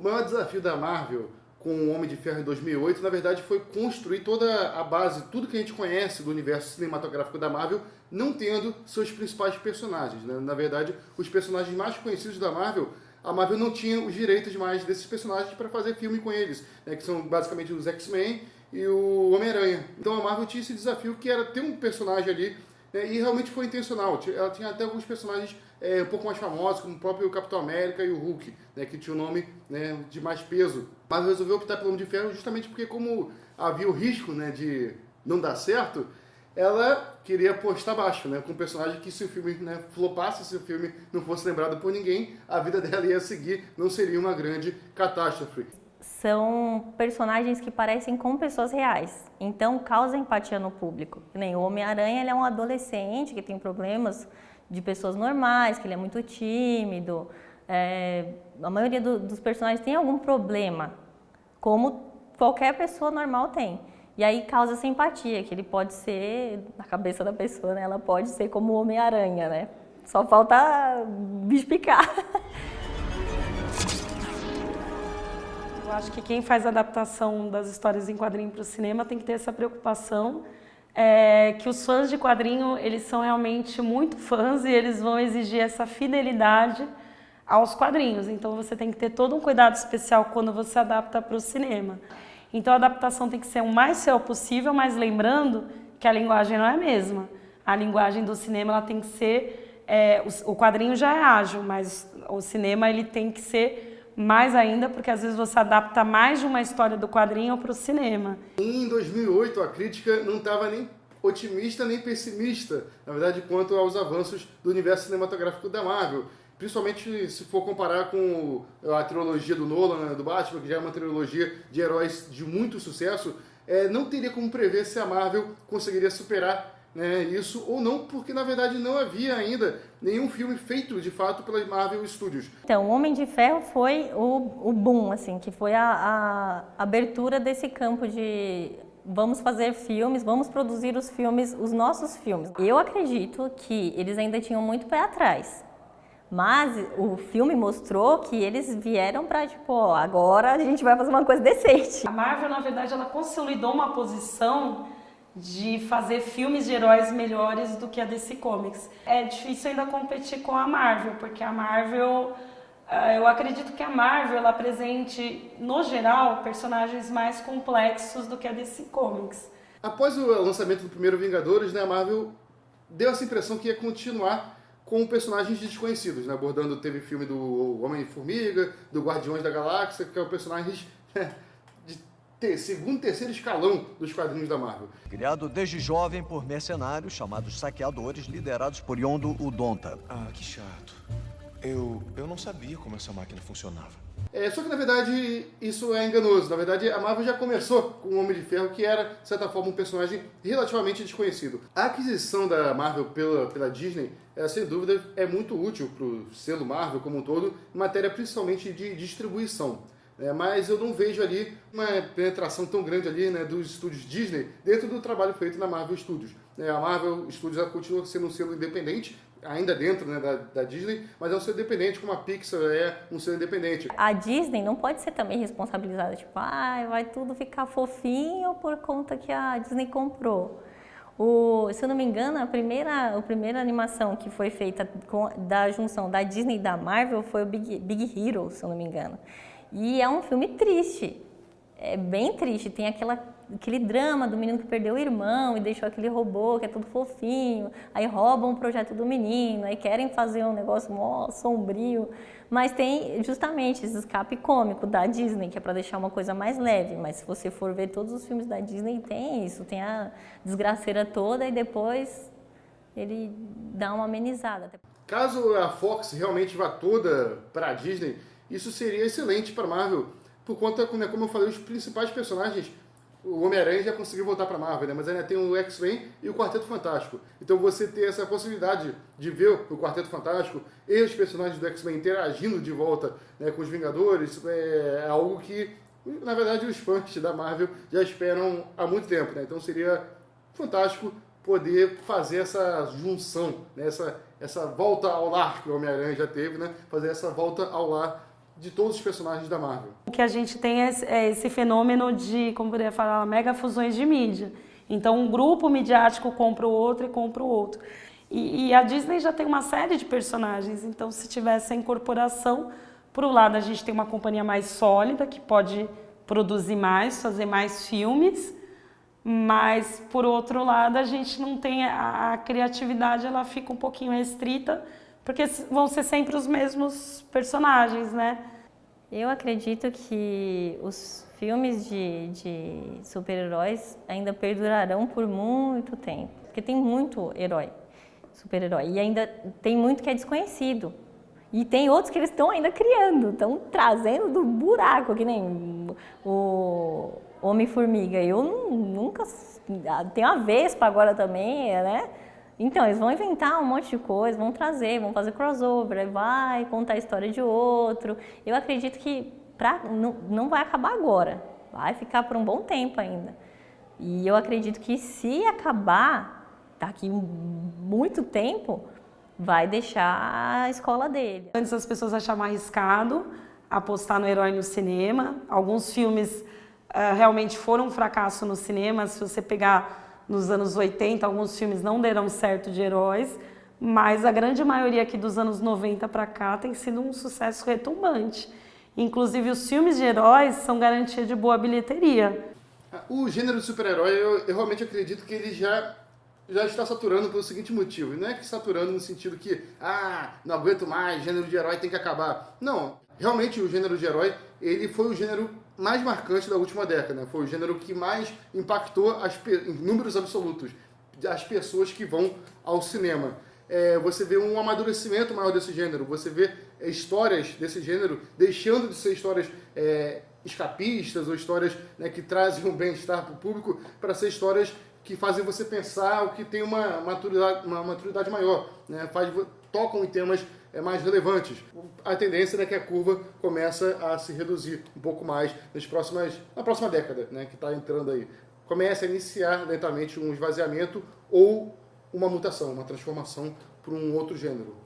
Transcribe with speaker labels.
Speaker 1: maior desafio da Marvel com o Homem de Ferro em 2008, na verdade, foi construir toda a base, tudo que a gente conhece do universo cinematográfico da Marvel, não tendo seus principais personagens, né? Na verdade, os personagens mais conhecidos da Marvel, a Marvel não tinha os direitos mais desses personagens para fazer filme com eles, né? Que são basicamente os X-Men e o Homem-Aranha. Então a Marvel tinha esse desafio que era ter um personagem ali, né? E realmente foi intencional. Ela tinha até alguns personagens um pouco mais famosos, como o próprio Capitão América e o Hulk, né? Que tinha o nome, né, de mais peso. Mas resolveu optar pelo Homem de Ferro justamente porque, como havia o risco, né, de não dar certo, ela queria apostar baixo, né, com um personagem que, se o filme, né, flopasse, se o filme não fosse lembrado por ninguém, a vida dela ia seguir, não seria uma grande catástrofe.
Speaker 2: São personagens que parecem com pessoas reais, então causa empatia no público. Que nem o Homem-Aranha, ele é um adolescente que tem problemas de pessoas normais, que ele é muito tímido. A maioria dos personagens tem algum problema, como qualquer pessoa normal tem. E aí causa essa empatia, que ele pode ser, na cabeça da pessoa, né, ela pode ser como o Homem-Aranha, né? Só falta bicho picar.
Speaker 3: Eu acho que quem faz a adaptação das histórias em quadrinho para o cinema tem que ter essa preocupação, que os fãs de quadrinho, eles são realmente muito fãs e eles vão exigir essa fidelidade aos quadrinhos. Então você tem que ter todo um cuidado especial quando você adapta para o cinema. Então a adaptação tem que ser o mais fiel possível, mas lembrando que a linguagem não é a mesma. A linguagem do cinema ela tem que ser, o quadrinho já é ágil, mas o cinema ele tem que ser mais ainda, porque às vezes você adapta mais de uma história do quadrinho para o cinema.
Speaker 1: Em 2008, a crítica não estava nem otimista nem pessimista, na verdade, quanto aos avanços do universo cinematográfico da Marvel. Principalmente se for comparar com a trilogia do Nolan, né, do Batman, que já é uma trilogia de heróis de muito sucesso, não teria como prever se a Marvel conseguiria superar, né, isso ou não, porque na verdade não havia ainda nenhum filme feito de fato pela Marvel Studios.
Speaker 2: Então, o Homem de Ferro foi o boom, assim, que foi a abertura desse campo de vamos fazer filmes, vamos produzir os filmes, os nossos filmes. Eu acredito que eles ainda tinham muito pé atrás, mas o filme mostrou que eles vieram para, tipo, ó, agora a gente vai fazer uma coisa decente.
Speaker 3: A Marvel, na verdade, ela consolidou uma posição de fazer filmes de heróis melhores do que a DC Comics. É difícil ainda competir com a Marvel, porque a Marvel, eu acredito que a Marvel ela apresente, no geral, personagens mais complexos do que a DC Comics.
Speaker 1: Após o lançamento do primeiro Vingadores, né, a Marvel deu essa impressão que ia continuar com personagens desconhecidos, né, abordando, teve filme do Homem-Formiga, do Guardiões da Galáxia, que é o personagens segundo, terceiro escalão dos quadrinhos da Marvel.
Speaker 4: Criado desde jovem por mercenários chamados saqueadores, liderados por Yondo Udonta.
Speaker 5: Ah, que chato. Eu não sabia como essa máquina funcionava.
Speaker 1: Só que, na verdade, isso é enganoso. Na verdade, a Marvel já começou com o Homem de Ferro, que era, de certa forma, um personagem relativamente desconhecido. A aquisição da Marvel pela Disney, sem dúvida, é muito útil para o selo Marvel como um todo, em matéria principalmente de distribuição. Mas eu não vejo ali uma penetração tão grande ali, né, dos estúdios Disney dentro do trabalho feito na Marvel Studios. A Marvel Studios continua sendo um selo independente, ainda dentro, né, da Disney, mas é um selo independente, como a Pixar é um selo independente.
Speaker 2: A Disney não pode ser também responsabilizada, tipo, vai tudo ficar fofinho por conta que a Disney comprou. Se eu não me engano, a primeira animação que foi feita da junção da Disney e da Marvel foi o Big Hero, se eu não me engano. E é um filme triste, é bem triste, tem aquele drama do menino que perdeu o irmão e deixou aquele robô que é tudo fofinho, aí roubam o projeto do menino, aí querem fazer um negócio mó sombrio, mas tem justamente esse escape cômico da Disney, que é para deixar uma coisa mais leve, mas se você for ver todos os filmes da Disney tem isso, tem a desgraceira toda e depois ele dá uma amenizada.
Speaker 1: Caso a Fox realmente vá toda para a Disney, isso seria excelente para a Marvel, por conta, como eu falei, os principais personagens, o Homem-Aranha já conseguiu voltar para a Marvel, né? Mas ainda tem o X-Men e o Quarteto Fantástico. Então você ter essa possibilidade de ver o Quarteto Fantástico e os personagens do X-Men interagindo de volta, né, com os Vingadores, é algo que, na verdade, os fãs da Marvel já esperam há muito tempo, né? Então seria fantástico poder fazer essa junção, né? essa volta ao lar que o Homem-Aranha já teve, né? Fazer essa volta ao lar de todos os personagens da Marvel.
Speaker 3: O que a gente tem é esse fenômeno de, como poderia falar, mega fusões de mídia. Então, um grupo midiático compra o outro e compra o outro. E a Disney já tem uma série de personagens, então se tivesse a incorporação, por um lado a gente tem uma companhia mais sólida, que pode produzir mais, fazer mais filmes, mas por outro lado a gente não tem a criatividade, ela fica um pouquinho restrita, porque vão ser sempre os mesmos personagens, né?
Speaker 2: Eu acredito que os filmes de super-heróis ainda perdurarão por muito tempo, porque tem muito herói, super-herói, e ainda tem muito que é desconhecido. E tem outros que eles estão ainda criando, estão trazendo do buraco, que nem o Homem-Formiga. Eu nunca... Tem a Vespa agora também, né? Então, eles vão inventar um monte de coisa, vão trazer, vão fazer crossover, aí vai contar a história de outro. Eu acredito que não vai acabar agora, vai ficar por um bom tempo ainda. E eu acredito que se acabar daqui muito tempo, vai deixar a escola dele.
Speaker 3: Antes as pessoas achavam arriscado apostar no herói no cinema. Alguns filmes realmente foram um fracasso no cinema. Se você pegar nos anos 80, alguns filmes não deram certo de heróis, mas a grande maioria aqui dos anos 90 para cá tem sido um sucesso retumbante. Inclusive os filmes de heróis são garantia de boa bilheteria.
Speaker 1: O gênero de super-herói, eu realmente acredito que ele já está saturando pelo seguinte motivo. Não é que saturando no sentido que, não aguento mais, gênero de herói tem que acabar. Não, realmente o gênero de herói, ele foi o gênero mais marcante da última década. Foi o gênero que mais impactou em números absolutos as pessoas que vão ao cinema. Você vê um amadurecimento maior desse gênero, você vê histórias desse gênero deixando de ser histórias escapistas ou histórias, né, que trazem um bem-estar para o público, para ser histórias que fazem você pensar, o que tem uma maturidade maior, né? Tocam em temas mais relevantes. A tendência é que a curva começa a se reduzir um pouco mais na próxima década, né, que está entrando aí. Começa a iniciar lentamente um esvaziamento ou uma mutação, uma transformação para um outro gênero.